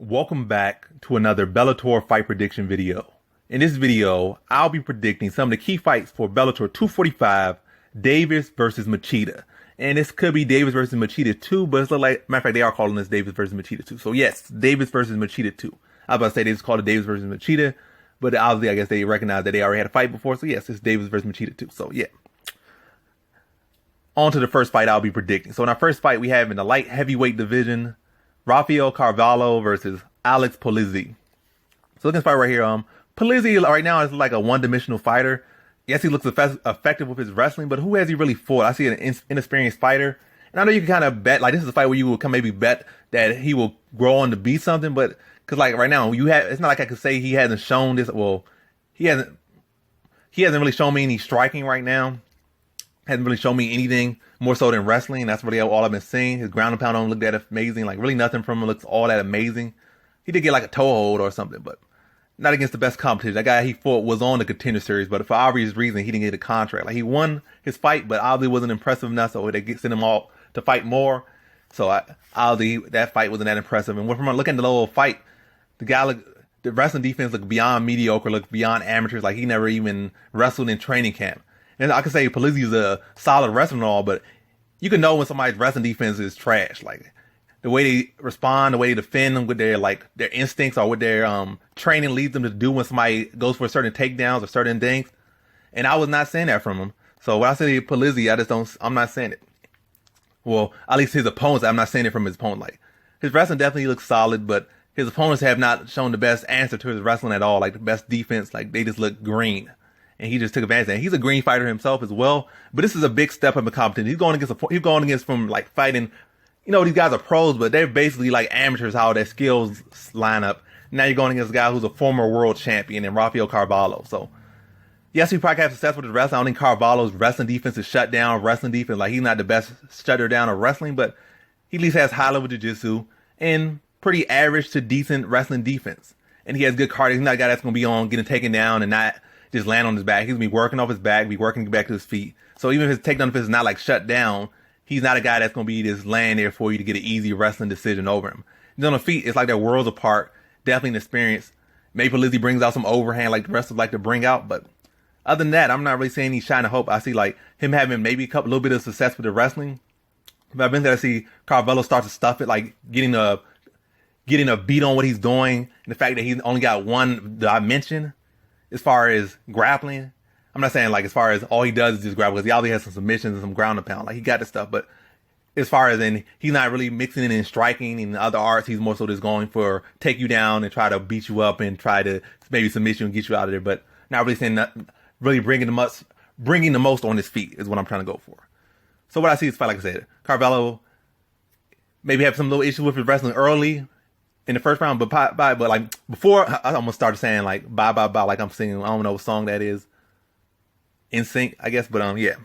Welcome back to another Bellator fight prediction video. In this video, I'll be predicting some of the key fights for Bellator 245, Davis versus Machida. And this could be Davis versus Machida 2, but it's like, matter of fact, they are calling this Davis versus Machida 2. So yes, Davis versus Machida 2. I was about to say they just called it Davis versus Machida, but obviously I guess they recognize that they already had a fight before. So yes, it's Davis versus Machida 2. So yeah. On to the first fight I'll be predicting. So in our first fight, we have in the light heavyweight division, Rafael Carvalho versus Alex Polizzi. So look at this fight right here. Polizzi right now is like a one-dimensional fighter. Yes, he looks effective with his wrestling, but who has he really fought? I see an inexperienced fighter. And I know you can kind of bet, like this is a fight where you will maybe bet that he will grow on to be something, but because like right now, it's not like I could say he hasn't shown this. Well, he hasn't really shown me any striking right now. Hasn't really shown me anything more so than wrestling. That's really all I've been seeing. His ground and pound don't look that amazing. Like really nothing from him looks all that amazing. He did get like a toe hold or something, but not against the best competition. That guy he fought was on the Contender Series, but for obvious reason, he didn't get a contract. Like he won his fight, but obviously wasn't impressive enough, so they sent him all to fight more. So obviously that fight wasn't that impressive. And from looking at the little fight, the wrestling defense looked beyond mediocre, looked beyond amateurs. Like he never even wrestled in training camp. And I could say Polizzi is a solid wrestler and all, but you can know when somebody's wrestling defense is trash. Like the way they respond, the way they defend with their instincts or what their training leads them to do when somebody goes for certain takedowns or certain things. And I was not saying that from him. So when I say Polizzi, I'm not saying it. Well, at least his opponents, I'm not saying it from his opponent. Like his wrestling definitely looks solid, but his opponents have not shown the best answer to his wrestling at all. Like the best defense, like they just look green. And he just took advantage of that. He's a green fighter himself as well. But this is a big step up in competition. He's going against from like fighting, these guys are pros, but they're basically like amateurs, how their skills line up. Now you're going against a guy who's a former world champion in Rafael Carvalho. So yes, he probably have success with his wrestling. I don't think Carvalho's wrestling defense is shut down. Wrestling defense, like he's not the best shutter down of wrestling, but he at least has high level jiu-jitsu and pretty average to decent wrestling defense. And he has good cardio. He's not a guy that's going to be on getting taken down and not just land on his back. He's gonna be working off his back, be working back to his feet. So even if his takedown defense is not like shut down, he's not a guy that's gonna be just laying there for you to get an easy wrestling decision over him. He's on the feet, it's like they're worlds apart. Definitely an experience. Maybe Polizzi brings out some overhand like the rest of like to bring out, but other than that, I'm not really saying he's shining hope. I see like him having maybe a little bit of success with the wrestling. But I've been there to see Carvalho start to stuff it, like getting a beat on what he's doing, and the fact that he's only got one dimension as far as grappling. I'm not saying like as far as all he does is just grapple, because he obviously has some submissions and some ground and pound. Like he got the stuff, but as far as he's not really mixing it in striking and other arts. He's more so just going for take you down and try to beat you up and try to maybe submit you and get you out of there, but not really saying nothing, really bringing the most on his feet is what I'm trying to go for. So what I see is fight, like I said, Carvalho maybe have some little issues with his wrestling early in the first round, but like before, I almost started saying like bye, like I'm singing, I don't know what song that is, In Sync, I guess, but yeah,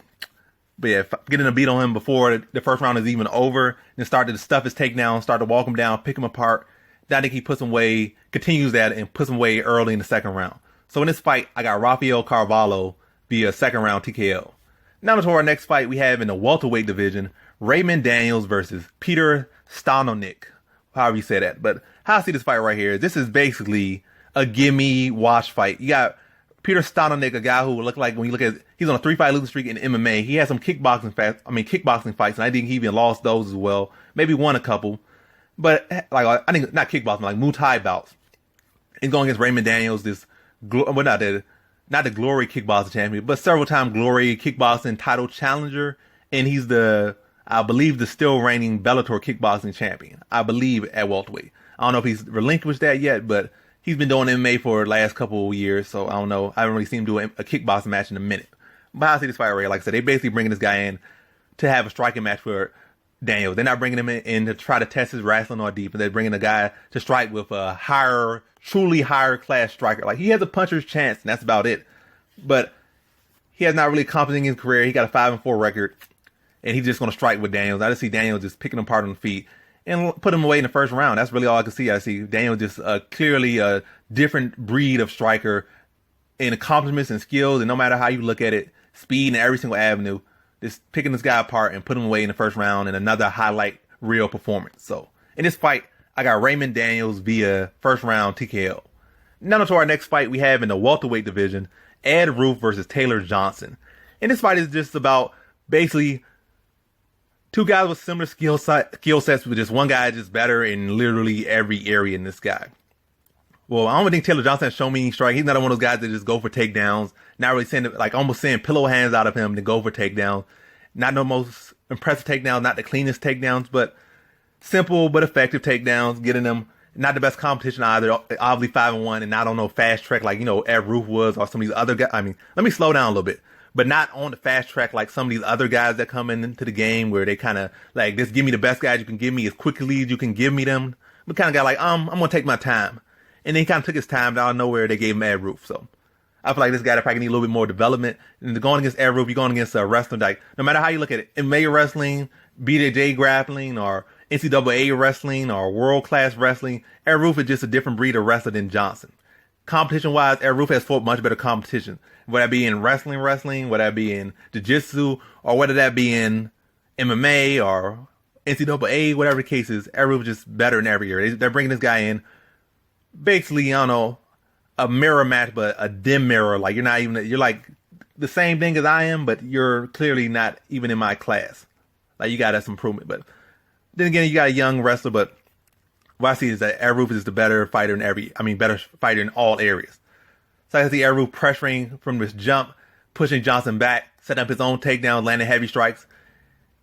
getting a beat on him before the first round is even over, then started to stuff his takedown, start to walk him down, pick him apart. Then I think he continues that and puts him away early in the second round. So in this fight, I got Rafael Carvalho via second round TKO. Now to our next fight, we have in the welterweight division, Raymond Daniels versus Peter Stanonik. However you say that. But how I see this fight right here, this is basically a gimme watch fight. You got Peter Stanonik, a guy who look like, when you look at, he's on a 3-fight losing streak in MMA. He has some kickboxing fights, and I think he even lost those as well. Maybe won a couple. But like, I think not kickboxing, like Muay Thai bouts. He's going against Raymond Daniels, not the Glory kickboxing champion, but several time Glory kickboxing title challenger. And he's I believe the still reigning Bellator kickboxing champion. I believe at welterweight. I don't know if he's relinquished that yet, but he's been doing MMA for the last couple of years, so I don't know. I haven't really seen him do a kickboxing match in a minute. But I see this fight right here. Like I said, they basically bringing this guy in to have a striking match for Daniels. They're not bringing him in to try to test his wrestling or deep. They're bringing a guy to strike with a truly higher class striker. Like he has a puncher's chance, and that's about it. But he has not really accomplished in his career. He got a 5-4 record. And he's just going to strike with Daniels. I just see Daniels just picking him apart on the feet and put him away in the first round. That's really all I can see. I see Daniels just clearly a different breed of striker in accomplishments and skills. And no matter how you look at it, speed in every single avenue, just picking this guy apart and put him away in the first round in another highlight reel performance. So in this fight, I got Raymond Daniels via first round TKO. Now to our next fight we have in the welterweight division, Ed Roof versus Taylor Johnson. And this fight is just about basically two guys with similar skill sets, with just one guy just better in literally every area in this guy. Well, I don't think Taylor Johnson has shown me any strike. He's not one of those guys that just go for takedowns. Not really seeing, like, almost seeing pillow hands out of him to go for takedowns. Not the most impressive takedowns, not the cleanest takedowns, but simple but effective takedowns, getting them. Not the best competition either, obviously 5-1, and not on no fast track like, Ed Roof was, or some of these other guys. I mean, let me slow down a little bit. But not on the fast track like some of these other guys that come into the game where they kind of like, just give me the best guys you can give me as quickly as you can give me them. But kind of guy like, I'm going to take my time. And then he kind of took his time out of nowhere. They gave him Ed Roof. So I feel like this guy probably need a little bit more development. And going against Ed Roof, you're going against a wrestler. Like, no matter how you look at it, MMA wrestling, BJJ grappling, or NCAA wrestling, or world-class wrestling, Ed Roof is just a different breed of wrestler than Johnson. Competition-wise, Ed Roof has fought much better competition. Whether that be in wrestling, whether that be in jiu-jitsu, or whether that be in MMA or NCAA, whatever the case is, Ed Roof is just better in every area. They're bringing this guy in, basically, I don't know, a mirror match, but a dim mirror. Like, you're like the same thing as I am, but you're clearly not even in my class. Like, you got some improvement. But then again, you got a young wrestler, but what I see is that Ed Roof is the better fighter better fighter in all areas. So I see Ed Roof pressuring from this jump, pushing Johnson back, setting up his own takedown, landing heavy strikes,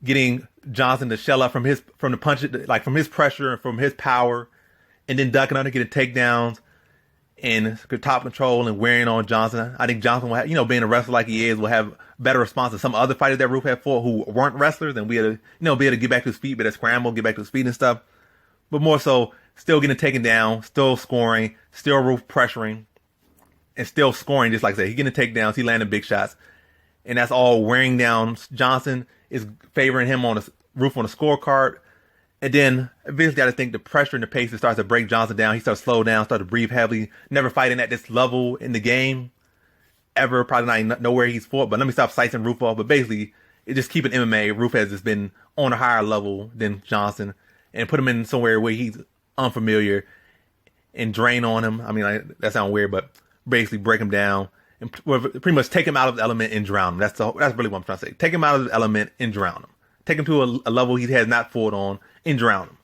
getting Johnson to shell up from the punch, like from his pressure and from his power, and then ducking under, getting takedowns and top control and wearing on Johnson. I think Johnson will have, being a wrestler like he is, will have better response to some other fighters that Roof had fought who weren't wrestlers, and be able to get back to his feet, be able to scramble, get back to his feet and stuff. But more so, still getting taken down, still scoring, still Roof pressuring, and still scoring, just like I said. He's getting takedowns, he landing big shots. And that's all wearing down Johnson, is favoring him on Roof on the scorecard. And then eventually I think the pressure and the pace starts to break Johnson down. He starts to slow down, starts to breathe heavily, never fighting at this level in the game. Ever, probably not nowhere he's fought. But let me stop slicing Roof off. But basically, it just keeping MMA. Roof has just been on a higher level than Johnson, and put him in somewhere where he's unfamiliar and drain on him. I mean, that sounds weird, but basically break him down and pretty much take him out of the element and drown him. That's really what I'm trying to say. Take him out of the element and drown him. Take him to a level he has not fought on and drown him.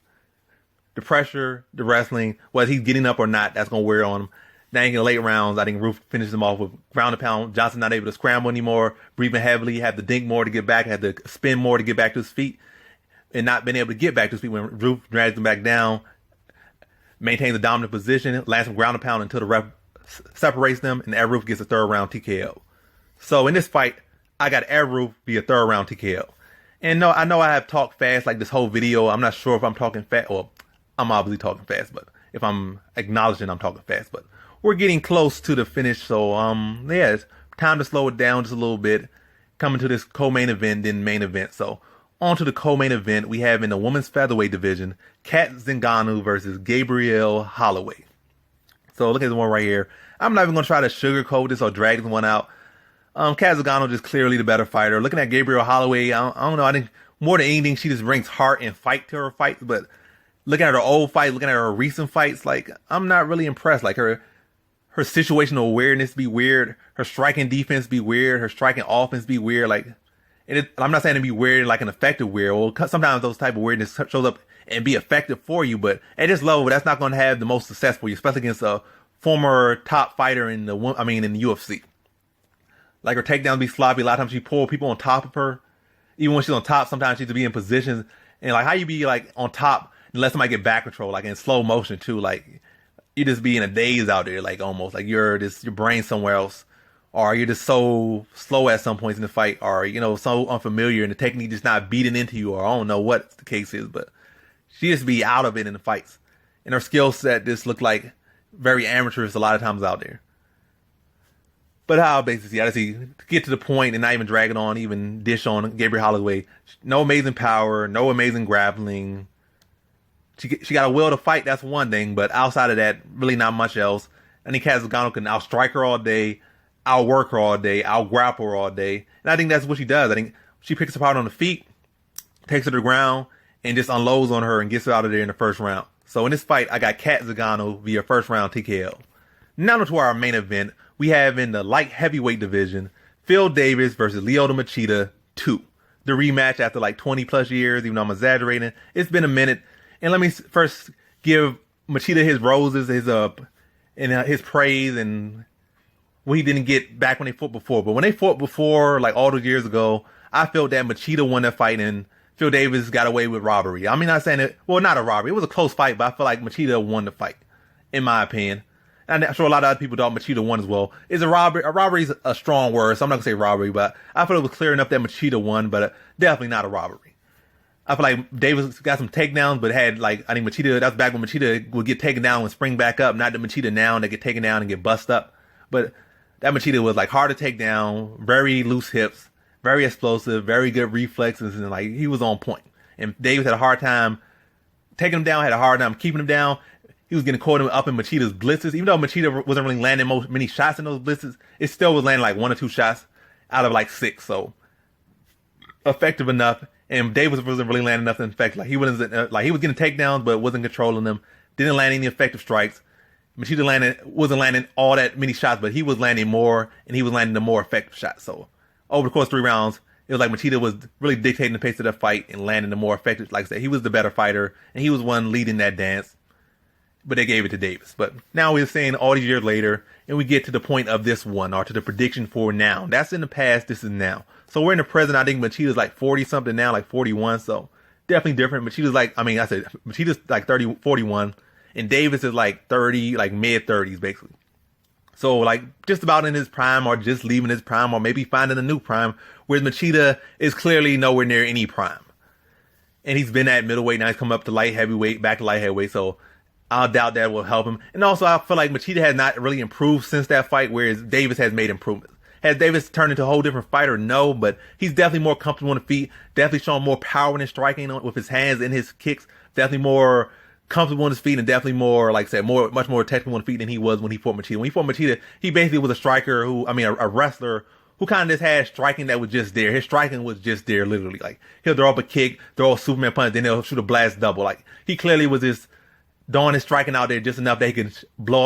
The pressure, the wrestling, whether he's getting up or not, that's going to wear on him. Now in the late rounds, I think Roof finishes him off with ground and pound. Johnson not able to scramble anymore, breathing heavily, had to dink more to get back, had to spin more to get back to his feet, and not being able to get back to his feet when Roof drags him back down, maintains a dominant position, lands some ground and pound until the ref separates them, and Ed Roof gets a third round TKO. So in this fight, I got Ed Roof via third round TKO. And no, I know I have talked fast like this whole video. I'm not sure if I'm talking fast. Well, I'm obviously talking fast, but if I'm acknowledging I'm talking fast, but we're getting close to the finish. So, yeah, it's time to slow it down just a little bit. Coming to this co-main event, then main event. So on to the co-main event, we have in the women's featherweight division, Kat Zingano versus Gabrielle Holloway. So look at the one right here. I'm not even going to try to sugarcoat this or drag this one out. Kat Zingano just clearly the better fighter. Looking at Gabrielle Holloway, I don't know. I think more than anything, she just brings heart and fight to her fights. But looking at her old fights, looking at her recent fights, like, I'm not really impressed. Like, her situational awareness be weird. Her striking defense be weird. Her striking offense be weird. Like, I'm not saying to be weird like an effective weird. Well, sometimes those type of weirdness shows up and be effective for you. But at this level, that's not going to have the most success for you, especially against a former top fighter in the UFC. Like, her takedowns be sloppy. A lot of times she pull people on top of her. Even when she's on top, sometimes she to be in positions. And like, how you be like on top and let somebody get back control, like in slow motion too. Like, you just be in a daze out there, like almost like your brain somewhere else, or you're just so slow at some points in the fight, or so unfamiliar and the technique just not beating into you, or I don't know what the case is, but she just be out of it in the fights, and her skill set just look like very amateurish a lot of times out there. But how basically, I see, to get to the point and not even drag it on, even dish on Gabrielle Holloway. No amazing power, no amazing grappling. She got a will to fight, that's one thing, but outside of that, really not much else. I think Kat Zingano can outstrike her all day, outwork her all day, outgrapple her all day. And I think that's what she does. I think she picks her apart on the feet, takes her to the ground, and just unloads on her and gets her out of there in the first round. So in this fight, I got Cat Zingano via first round TKO. Now to our main event, we have in the light heavyweight division, Phil Davis versus Lyoto Machida 2. The rematch after like 20 plus years, even though I'm exaggerating. It's been a minute. And let me first give Machida his roses, his praise, and what he didn't get back when they fought before. But when they fought before, like all those years ago, I felt that Machida won that fight and Phil Davis got away with robbery. I mean, not saying it, well, not a robbery. It was a close fight, but I feel like Machida won the fight, in my opinion. And I'm sure a lot of other people thought Machida won as well. Is a robbery? A robbery is a strong word, so I'm not gonna say robbery, but I feel it was clear enough that Machida won, but definitely not a robbery. I feel like Davis got some takedowns, but had like, I think Machida, that's back when Machida would get taken down and spring back up, not the Machida now that get taken down and get bust up. But that Machida was like hard to take down, very loose hips, very explosive, very good reflexes, and like he was on point. And Davis had a hard time taking him down, had a hard time keeping him down. He was getting caught up in Machida's blitzes. Even though Machida wasn't really landing many shots in those blitzes, it still was landing like 1 or 2 shots out of like 6. So effective enough. And Davis wasn't really landing nothing effective. Like he wasn't he was getting takedowns, but wasn't controlling them. Didn't land any effective strikes. Machida wasn't landing all that many shots, but he was landing more, and he was landing the more effective shots. So over the course of 3 rounds, it was like Machida was really dictating the pace of the fight and landing the more effective. Like I said, he was the better fighter, and he was one leading that dance. But they gave it to Davis. But now we're saying all these years later, and we get to the point of this one, or to the prediction for now. That's in the past, this is now. So we're in the present. I think Machida's like 40-something now, like 41, so definitely different. Machida's like, Machida's like 30, 41, and Davis is like 30, like mid-30s, basically. So like just about in his prime, or just leaving his prime, or maybe finding a new prime, whereas Machida is clearly nowhere near any prime. And he's been at middleweight, now he's come up to light heavyweight, back to light heavyweight, so I doubt that will help him. And also, I feel like Machida has not really improved since that fight, whereas Davis has made improvements. Has Davis turned into a whole different fighter? No, but he's definitely more comfortable on the feet. Definitely showing more power in his striking with his hands and his kicks. Definitely more comfortable on his feet, and definitely more, like I said, much more technical on the feet than he was when he fought Machida. When he fought Machida, he basically was a striker a wrestler who kind of just had striking that was just there. His striking was just there, literally. Like, he'll throw up a kick, throw a Superman punch, then he'll shoot a blast double. Like, he clearly was just throwing his striking out there just enough that he could just go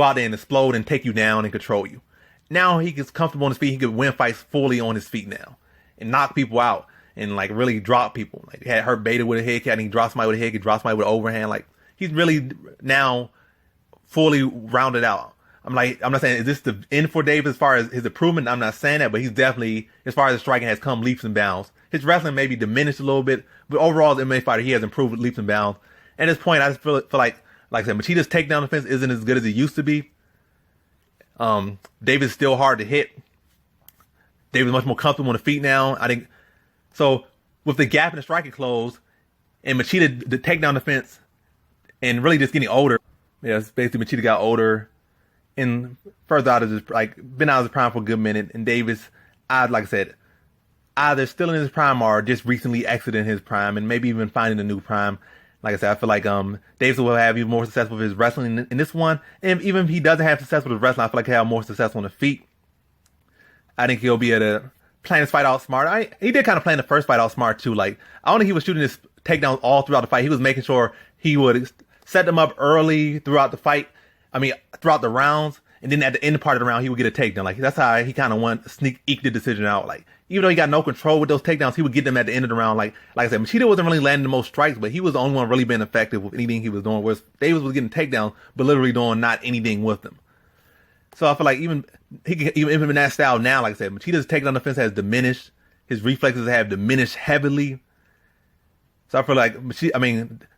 out there and explode and take you down and control you. Now he gets comfortable on his feet. He could win fights fully on his feet now and knock people out and like really drop people. Like, he had hurt Beta with a head kick, and he dropped somebody with a head kick, dropped somebody with an overhand. Like, he's really now fully rounded out. I'm not saying is this the end for Davis as far as his improvement. I'm not saying that, but he's definitely, as far as his striking has come leaps and bounds. His wrestling maybe diminished a little bit, but overall as an MMA fighter, he has improved leaps and bounds. At this point, I just feel like I said, Machida's takedown defense isn't as good as it used to be. Davis is still hard to hit. Davis is much more comfortable on the feet now. I think so. With the gap in the striking closed, and Machida, the takedown defense, and really just getting older. Yeah, it's basically Machida got older and further out of his, like, been out of his prime for a good minute. And Davis, like I said, either still in his prime or just recently exiting his prime, and maybe even finding a new prime. Like I said, I feel like Davis will have even more success with his wrestling in this one. And even if he doesn't have success with his wrestling, I feel like he'll have more success on the feet. I think he'll be able to plan his fight out smart. He did kind of plan the first fight out smart too. Like, I don't think he was shooting his takedowns all throughout the fight. He was making sure he would set them up early throughout the fight. Throughout the rounds. And then at the end part of the round, he would get a takedown. Like, that's how he kind of eke the decision out. Like, even though he got no control with those takedowns, he would get them at the end of the round. Like I said, Machida wasn't really landing the most strikes, but he was the only one really being effective with anything he was doing. Whereas Davis was getting takedowns, but literally doing not anything with them. So I feel like even he can even implement that style now. Like I said, Machida's takedown defense has diminished. His reflexes have diminished heavily. So I feel like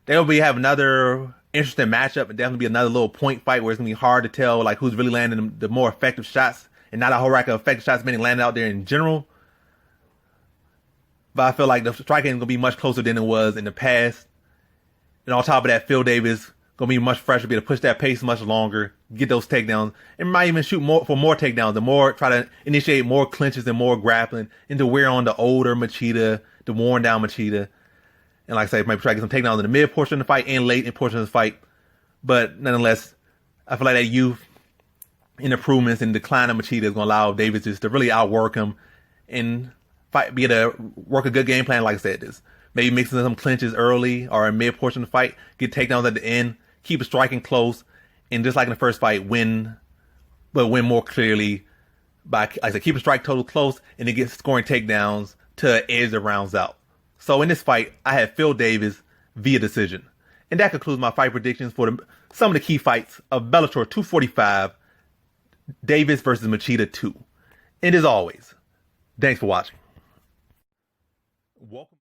they'll have another interesting matchup, and definitely be another little point fight where it's gonna be hard to tell like who's really landing the more effective shots, and not a whole rack of effective shots being landed out there in general. But I feel like the striking is gonna be much closer than it was in the past. And on top of that, Phil Davis gonna be much fresher, be able to push that pace much longer, get those takedowns, and might even shoot more takedowns, try to initiate more clinches and more grappling, and to wear on the older Machida, the worn down Machida. And like I said, maybe try to get some takedowns in the mid portion of the fight and late in portion of the fight. But nonetheless, I feel like that youth and improvements and decline of Machida is going to allow Davis just to really outwork him and be able to work a good game plan. Like I said, just maybe mixing some clinches early or in mid portion of the fight, get takedowns at the end, keep it striking close, and just like in the first fight, win more clearly by, like I said, keep a strike total close and then get scoring takedowns to edge the rounds out. So in this fight, I had Phil Davis via decision. And that concludes my fight predictions for some of the key fights of Bellator 245, Davis versus Machida 2. And as always, thanks for watching. Welcome.